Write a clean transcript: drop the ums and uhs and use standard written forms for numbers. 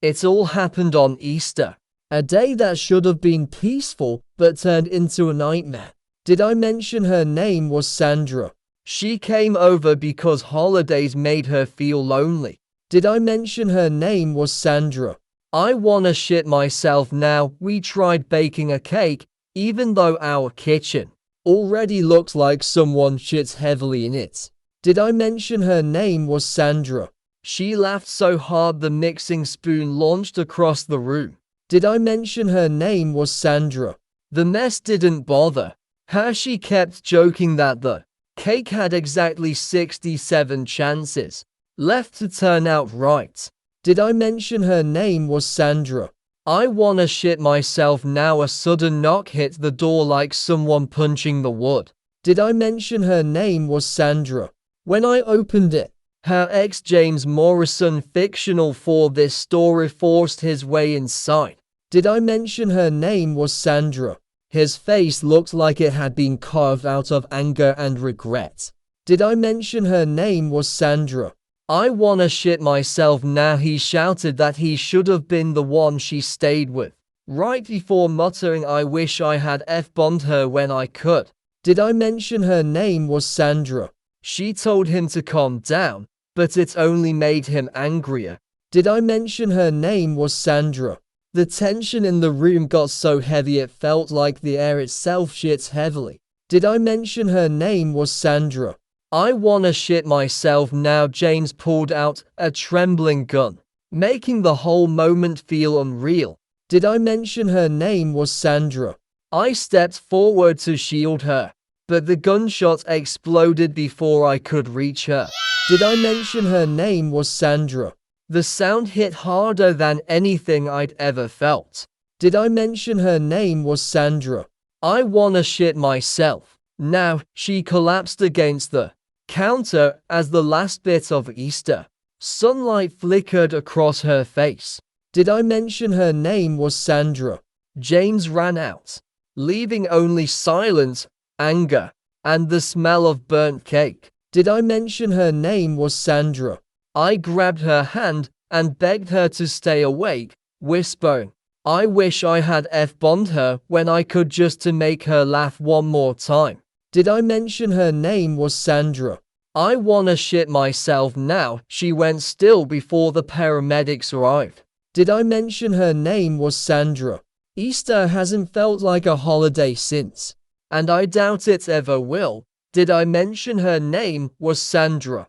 It all happened on Easter. A day that should have been peaceful, but turned into a nightmare. Did I mention her name was Sandra? She came over because holidays made her feel lonely. Did I mention her name was Sandra? I wanna shit myself now. We tried baking a cake, even though our kitchen already looked like someone shits heavily in it. Did I mention her name was Sandra? She laughed so hard the mixing spoon launched across the room. Did I mention her name was Sandra? The mess didn't bother her. She kept joking that the cake had exactly 67 chances left to turn out right. Did I mention her name was Sandra? I wanna shit myself now. A sudden knock hit the door like someone punching the wood. Did I mention her name was Sandra? When I opened it, her ex James Morrison, fictional for this story, forced his way inside. Did I mention her name was Sandra? His face looked like it had been carved out of anger and regret. Did I mention her name was Sandra? I wanna shit myself now. He shouted that he should have been the one she stayed with, right before muttering, I wish I had F-bombed her when I could. Did I mention her name was Sandra? She told him to calm down, but it only made him angrier. Did I mention her name was Sandra? The tension in the room got so heavy it felt like the air itself shits heavily. Did I mention her name was Sandra? I wanna shit myself now. James pulled out a trembling gun, making the whole moment feel unreal. Did I mention her name was Sandra? I stepped forward to shield her, but the gunshot exploded before I could reach her. Did I mention her name was Sandra? The sound hit harder than anything I'd ever felt. Did I mention her name was Sandra? I wanna shit myself. Now, she collapsed against the counter as the last bit of Easter sunlight flickered across her face. Did I mention her name was Sandra? James ran out, leaving only silence, anger, and the smell of burnt cake. Did I mention her name was Sandra? I grabbed her hand and begged her to stay awake, whispering, I wish I had F-bombed her when I could, just to make her laugh one more time. Did I mention her name was Sandra? I wanna shit myself now. She went still before the paramedics arrived. Did I mention her name was Sandra? Easter hasn't felt like a holiday since, and I doubt it ever will. Did I mention her name was Sandra?